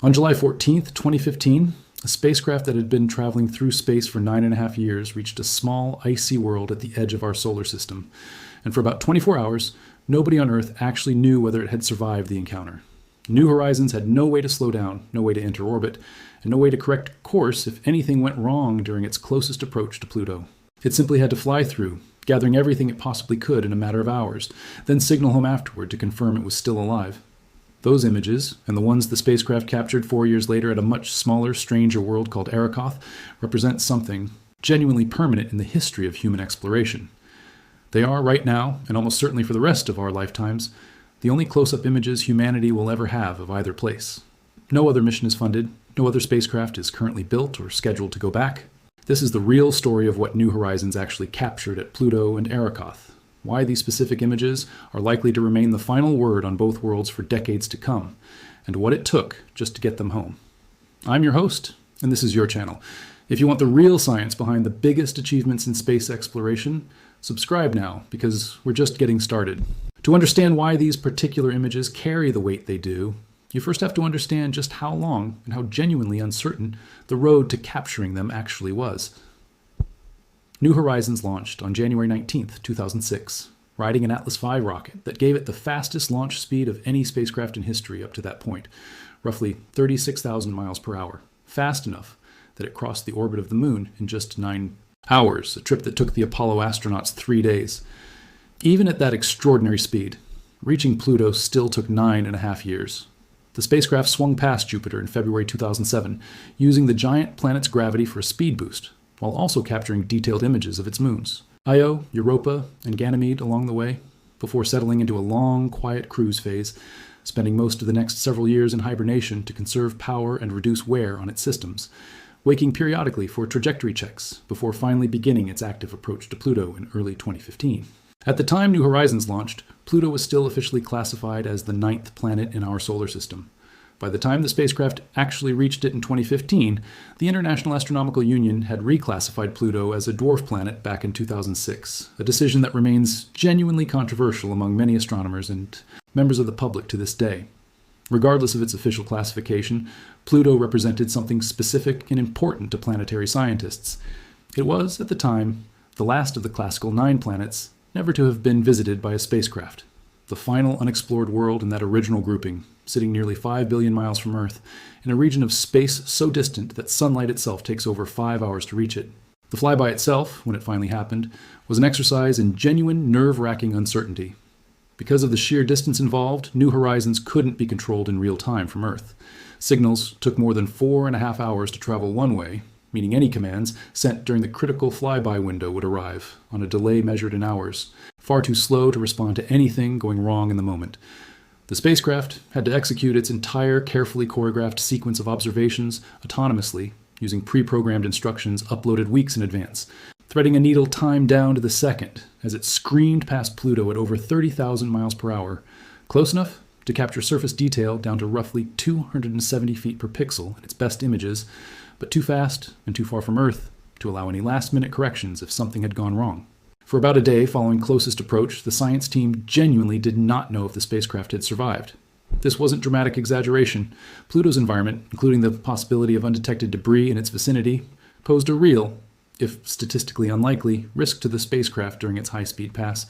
On July 14th, 2015, a spacecraft that had been traveling through space for 9.5 years reached a small, icy world at the edge of our solar system. And for about 24 hours, nobody on Earth actually knew whether it had survived the encounter. New Horizons had no way to slow down, no way to enter orbit, and no way to correct course if anything went wrong during its closest approach to Pluto. It simply had to fly through, gathering everything it possibly could in a matter of hours, then signal home afterward to confirm it was still alive. Those images, and the ones the spacecraft captured 4 years later at a much smaller, stranger world called Arrokoth, represent something genuinely permanent in the history of human exploration. They are, right now, and almost certainly for the rest of our lifetimes, the only close-up images humanity will ever have of either place. No other mission is funded, no other spacecraft is currently built or scheduled to go back. This is the real story of what New Horizons actually captured at Pluto and Arrokoth, why these specific images are likely to remain the final word on both worlds for decades to come, and what it took just to get them home. I'm your host, and this is your channel. If you want the real science behind the biggest achievements in space exploration, subscribe now, because we're just getting started. To understand why these particular images carry the weight they do, you first have to understand just how long and how genuinely uncertain the road to capturing them actually was. New Horizons launched on January 19, 2006, riding an Atlas V rocket that gave it the fastest launch speed of any spacecraft in history up to that point, roughly 36,000 miles per hour, fast enough that it crossed the orbit of the Moon in just 9 hours, a trip that took the Apollo astronauts 3 days. Even at that extraordinary speed, reaching Pluto still took 9.5 years. The spacecraft swung past Jupiter in February 2007, using the giant planet's gravity for a speed boost, while also capturing detailed images of its moons, Io, Europa, and Ganymede along the way, before settling into a long, quiet cruise phase, spending most of the next several years in hibernation to conserve power and reduce wear on its systems, waking periodically for trajectory checks before finally beginning its active approach to Pluto in early 2015. At the time New Horizons launched, Pluto was still officially classified as the 9th planet in our solar system. By the time the spacecraft actually reached it in 2015, the International Astronomical Union had reclassified Pluto as a dwarf planet back in 2006, a decision that remains genuinely controversial among many astronomers and members of the public to this day. Regardless of its official classification, Pluto represented something specific and important to planetary scientists. It was, at the time, the last of the classical 9 planets never to have been visited by a spacecraft, the final unexplored world in that original grouping, sitting nearly 5 billion miles from Earth, in a region of space so distant that sunlight itself takes over 5 hours to reach it. The flyby itself, when it finally happened, was an exercise in genuine nerve-wracking uncertainty. Because of the sheer distance involved, New Horizons couldn't be controlled in real time from Earth. Signals took more than 4.5 hours to travel one way, meaning any commands sent during the critical flyby window would arrive, on a delay measured in hours, far too slow to respond to anything going wrong in the moment. The spacecraft had to execute its entire carefully choreographed sequence of observations autonomously, using pre-programmed instructions uploaded weeks in advance, threading a needle timed down to the second as it screamed past Pluto at over 30,000 miles per hour, close enough to capture surface detail down to roughly 270 feet per pixel in its best images, but too fast and too far from Earth to allow any last-minute corrections if something had gone wrong. For about a day following closest approach, the science team genuinely did not know if the spacecraft had survived. This wasn't dramatic exaggeration. Pluto's environment, including the possibility of undetected debris in its vicinity, posed a real, if statistically unlikely, risk to the spacecraft during its high-speed pass.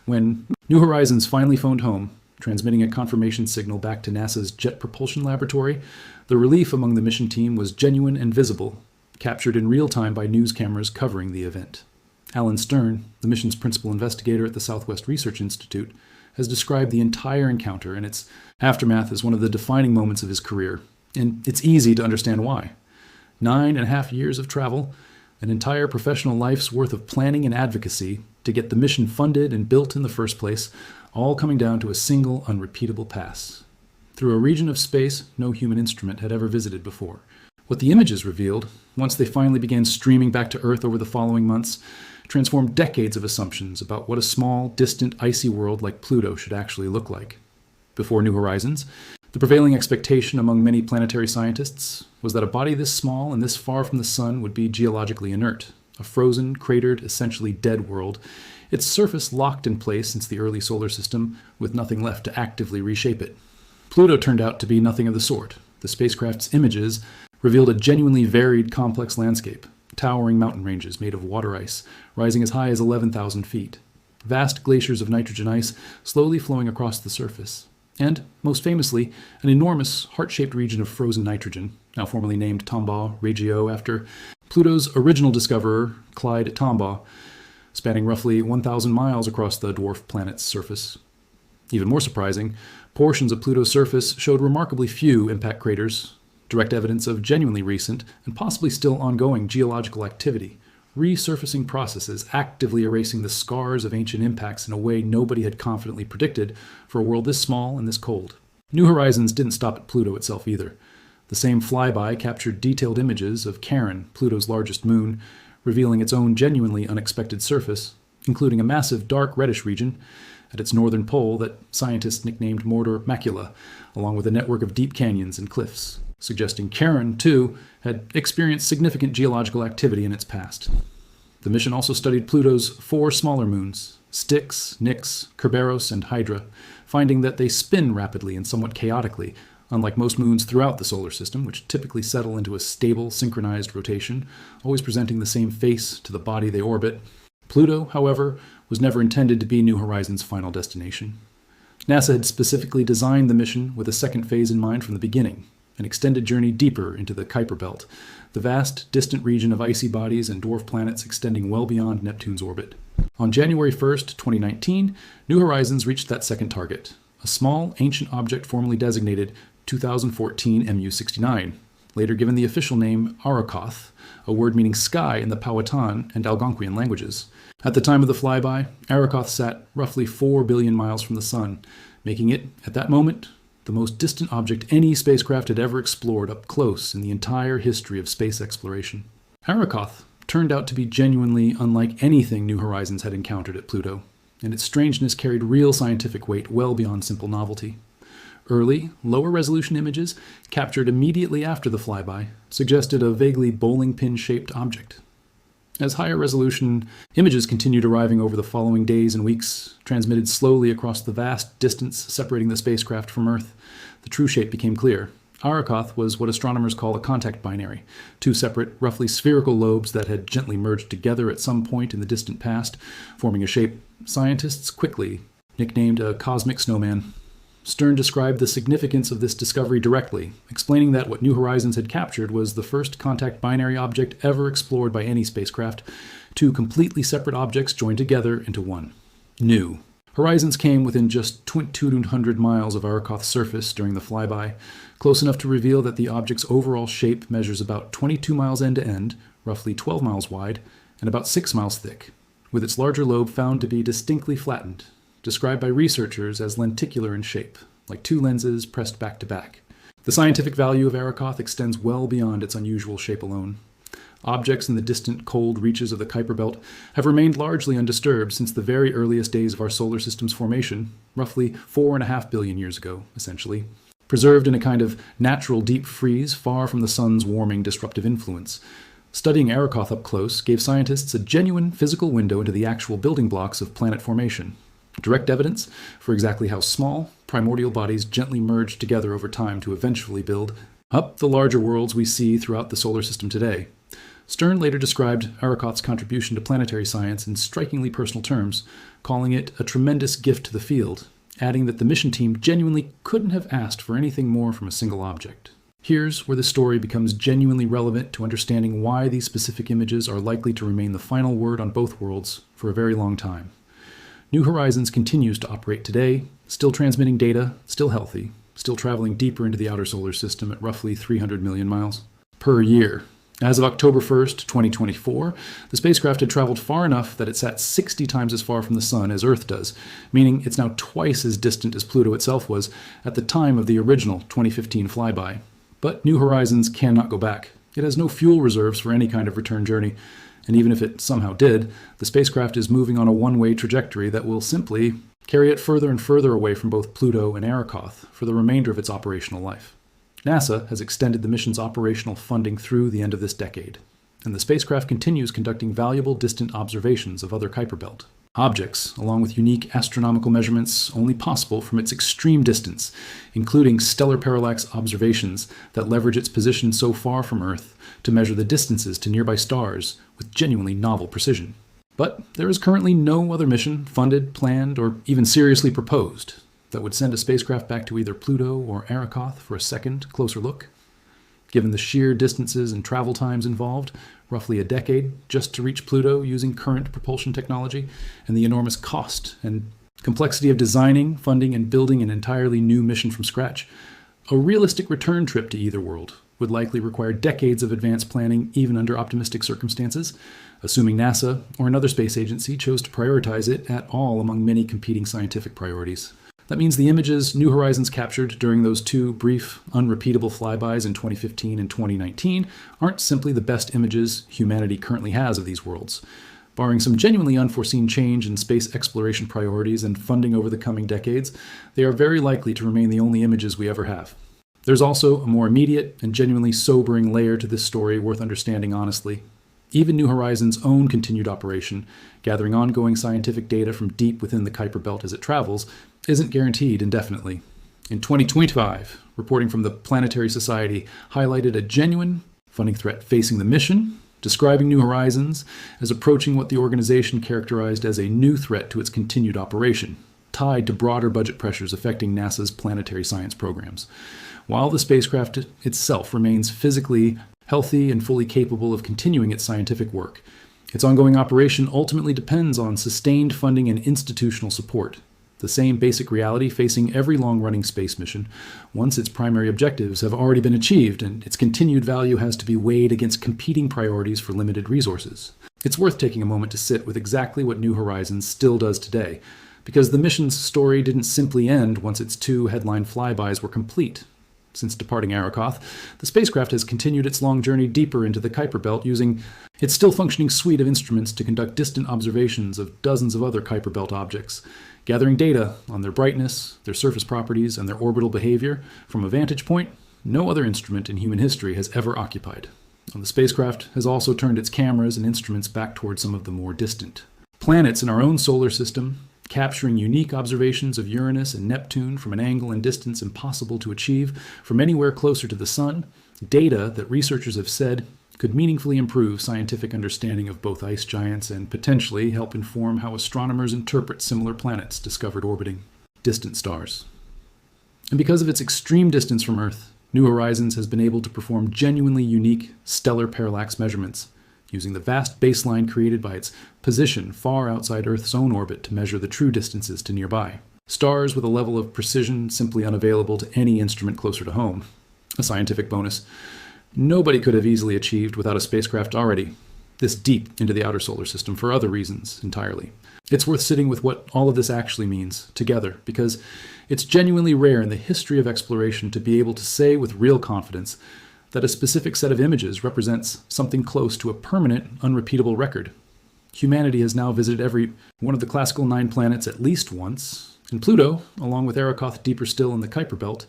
When New Horizons finally phoned home, transmitting a confirmation signal back to NASA's Jet Propulsion Laboratory, the relief among the mission team was genuine and visible, captured in real time by news cameras covering the event. Alan Stern, the mission's principal investigator at the Southwest Research Institute, has described the entire encounter and its aftermath as one of the defining moments of his career, and it's easy to understand why. 9.5 years of travel, an entire professional life's worth of planning and advocacy to get the mission funded and built in the first place, all coming down to a single unrepeatable pass, through a region of space no human instrument had ever visited before. What the images revealed, once they finally began streaming back to Earth over the following months, transformed decades of assumptions about what a small, distant, icy world like Pluto should actually look like. Before New Horizons, the prevailing expectation among many planetary scientists was that a body this small and this far from the Sun would be geologically inert, a frozen, cratered, essentially dead world, its surface locked in place since the early solar system, with nothing left to actively reshape it. Pluto turned out to be nothing of the sort. The spacecraft's images revealed a genuinely varied, complex landscape, towering mountain ranges made of water ice, rising as high as 11,000 feet, vast glaciers of nitrogen ice slowly flowing across the surface, and, most famously, an enormous heart-shaped region of frozen nitrogen, now formally named Tombaugh Regio after Pluto's original discoverer, Clyde Tombaugh, spanning roughly 1,000 miles across the dwarf planet's surface. Even more surprising, portions of Pluto's surface showed remarkably few impact craters, direct evidence of genuinely recent and possibly still ongoing geological activity, resurfacing processes actively erasing the scars of ancient impacts in a way nobody had confidently predicted for a world this small and this cold. New Horizons didn't stop at Pluto itself either. The same flyby captured detailed images of Charon, Pluto's largest moon, revealing its own genuinely unexpected surface, including a massive dark reddish region at its northern pole that scientists nicknamed Mortar Macula, along with a network of deep canyons and cliffs, suggesting Charon, too, had experienced significant geological activity in its past. The mission also studied Pluto's 4 smaller moons, Styx, Nix, Kerberos, and Hydra, finding that they spin rapidly and somewhat chaotically, unlike most moons throughout the solar system, which typically settle into a stable, synchronized rotation, always presenting the same face to the body they orbit. Pluto, however, was never intended to be New Horizons' final destination. NASA had specifically designed the mission with a second phase in mind from the beginning, an extended journey deeper into the Kuiper Belt, the vast, distant region of icy bodies and dwarf planets extending well beyond Neptune's orbit. On January 1st, 2019, New Horizons reached that second target, a small, ancient object formerly designated 2014 MU-69, later given the official name Arrokoth, a word meaning sky in the Powhatan and Algonquian languages. At the time of the flyby, Arrokoth sat roughly 4 billion miles from the Sun, making it, at that moment, the most distant object any spacecraft had ever explored up close in the entire history of space exploration. Arrokoth turned out to be genuinely unlike anything New Horizons had encountered at Pluto, and its strangeness carried real scientific weight well beyond simple novelty. Early, lower-resolution images, captured immediately after the flyby, suggested a vaguely bowling pin-shaped object. As higher-resolution images continued arriving over the following days and weeks, transmitted slowly across the vast distance separating the spacecraft from Earth, the true shape became clear. Arrokoth was what astronomers call a contact binary, 2 separate, roughly spherical lobes that had gently merged together at some point in the distant past, forming a shape scientists quickly nicknamed a cosmic snowman. Stern described the significance of this discovery directly, explaining that what New Horizons had captured was the first contact binary object ever explored by any spacecraft, 2 completely separate objects joined together into one. New. Horizons came within just 200 miles of Arrokoth's surface during the flyby, close enough to reveal that the object's overall shape measures about 22 miles end to end, roughly 12 miles wide, and about 6 miles thick, with its larger lobe found to be distinctly flattened, described by researchers as lenticular in shape, like 2 lenses pressed back to back. The scientific value of Arrokoth extends well beyond its unusual shape alone. Objects in the distant, cold reaches of the Kuiper Belt have remained largely undisturbed since the very earliest days of our solar system's formation, roughly 4.5 billion years ago, essentially, preserved in a kind of natural deep freeze far from the sun's warming disruptive influence. Studying Arrokoth up close gave scientists a genuine physical window into the actual building blocks of planet formation. Direct evidence for exactly how small, primordial bodies gently merged together over time to eventually build up the larger worlds we see throughout the solar system today. Stern later described Arrokoth's contribution to planetary science in strikingly personal terms, calling it a tremendous gift to the field, adding that the mission team genuinely couldn't have asked for anything more from a single object. Here's where the story becomes genuinely relevant to understanding why these specific images are likely to remain the final word on both worlds for a very long time. New Horizons continues to operate today, still transmitting data, still healthy, still traveling deeper into the outer solar system at roughly 300 million miles per year. As of October 1st, 2024, the spacecraft had traveled far enough that it sat 60 times as far from the Sun as Earth does, meaning it's now twice as distant as Pluto itself was at the time of the original 2015 flyby. But New Horizons cannot go back. It has no fuel reserves for any kind of return journey, and even if it somehow did, the spacecraft is moving on a one-way trajectory that will simply carry it further and further away from both Pluto and Arrokoth for the remainder of its operational life. NASA has extended the mission's operational funding through the end of this decade, and the spacecraft continues conducting valuable distant observations of other Kuiper Belt, objects, along with unique astronomical measurements only possible from its extreme distance, including stellar parallax observations that leverage its position so far from Earth to measure the distances to nearby stars with genuinely novel precision. But there is currently no other mission funded, planned, or even seriously proposed that would send a spacecraft back to either Pluto or Arrokoth for a second, closer look. Given the sheer distances and travel times involved, roughly a decade just to reach Pluto using current propulsion technology, and the enormous cost and complexity of designing, funding, and building an entirely new mission from scratch, a realistic return trip to either world would likely require decades of advanced planning, even under optimistic circumstances, assuming NASA or another space agency chose to prioritize it at all among many competing scientific priorities. That means the images New Horizons captured during those two brief, unrepeatable flybys in 2015 and 2019 aren't simply the best images humanity currently has of these worlds. Barring some genuinely unforeseen change in space exploration priorities and funding over the coming decades, they are very likely to remain the only images we ever have. There's also a more immediate and genuinely sobering layer to this story worth understanding honestly. Even New Horizons' own continued operation, gathering ongoing scientific data from deep within the Kuiper Belt as it travels, isn't guaranteed indefinitely. In 2025, reporting from the Planetary Society highlighted a genuine funding threat facing the mission, describing New Horizons as approaching what the organization characterized as a new threat to its continued operation, tied to broader budget pressures affecting NASA's planetary science programs. While the spacecraft itself remains physically healthy and fully capable of continuing its scientific work, its ongoing operation ultimately depends on sustained funding and institutional support, the same basic reality facing every long-running space mission once its primary objectives have already been achieved and its continued value has to be weighed against competing priorities for limited resources. It's worth taking a moment to sit with exactly what New Horizons still does today, because the mission's story didn't simply end once its two headline flybys were complete. Since departing Arrokoth, the spacecraft has continued its long journey deeper into the Kuiper Belt using its still functioning suite of instruments to conduct distant observations of dozens of other Kuiper Belt objects, gathering data on their brightness, their surface properties, and their orbital behavior from a vantage point no other instrument in human history has ever occupied. And the spacecraft has also turned its cameras and instruments back toward some of the more distant planets in our own solar system, capturing unique observations of Uranus and Neptune from an angle and distance impossible to achieve from anywhere closer to the Sun, data that researchers have said could meaningfully improve scientific understanding of both ice giants and potentially help inform how astronomers interpret similar planets discovered orbiting distant stars. And because of its extreme distance from Earth, New Horizons has been able to perform genuinely unique stellar parallax measurements, using the vast baseline created by its position far outside Earth's own orbit to measure the true distances to nearby stars with a level of precision simply unavailable to any instrument closer to home. A scientific bonus nobody could have easily achieved without a spacecraft already this deep into the outer solar system for other reasons entirely. It's worth sitting with what all of this actually means together, because it's genuinely rare in the history of exploration to be able to say with real confidence that a specific set of images represents something close to a permanent, unrepeatable record. Humanity has now visited every one of the classical 9 planets at least once, and Pluto, along with Arrokoth deeper still in the Kuiper Belt,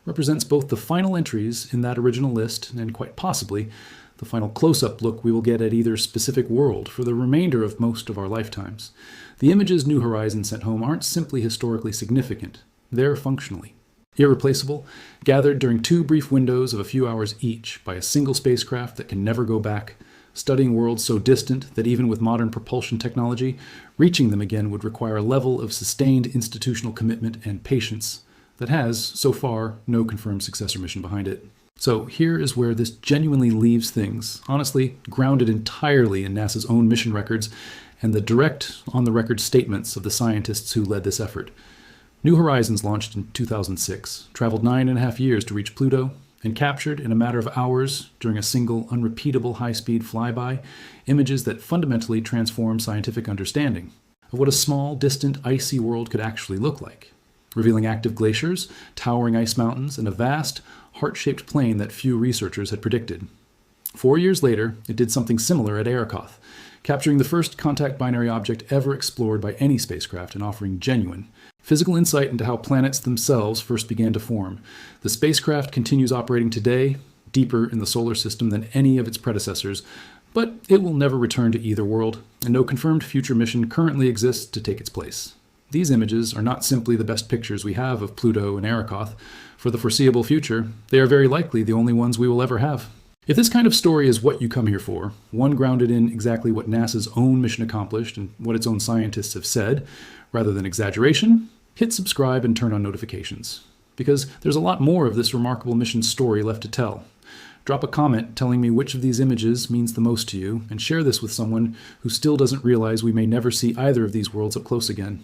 represents both the final entries in that original list and quite possibly the final close-up look we will get at either specific world for the remainder of most of our lifetimes. The images New Horizons sent home aren't simply historically significant, they're functionally irreplaceable, gathered during 2 brief windows of a few hours each by a single spacecraft that can never go back, studying worlds so distant that even with modern propulsion technology, reaching them again would require a level of sustained institutional commitment and patience that has, so far, no confirmed successor mission behind it. So here is where this genuinely leaves things, honestly grounded entirely in NASA's own mission records and the direct, on-the-record statements of the scientists who led this effort. New Horizons launched in 2006, traveled 9.5 years to reach Pluto, and captured in a matter of hours during a single unrepeatable high-speed flyby images that fundamentally transform scientific understanding of what a small, distant, icy world could actually look like, revealing active glaciers, towering ice mountains, and a vast, heart-shaped plain that few researchers had predicted. 4 years later, it did something similar at Arrokoth, capturing the first contact binary object ever explored by any spacecraft and offering genuine physical insight into how planets themselves first began to form. The spacecraft continues operating today, deeper in the solar system than any of its predecessors, But it will never return to either world, and no confirmed future mission currently exists to take its place. These images are not simply the best pictures we have of Pluto and Arrokoth. For the foreseeable future, they are very likely the only ones we will ever have. If this kind of story is what you come here for, one grounded in exactly what NASA's own mission accomplished and what its own scientists have said, rather than exaggeration, hit subscribe and turn on notifications. Because there's a lot more of this remarkable mission story left to tell. Drop a comment telling me which of these images means the most to you, and share this with someone who still doesn't realize we may never see either of these worlds up close again.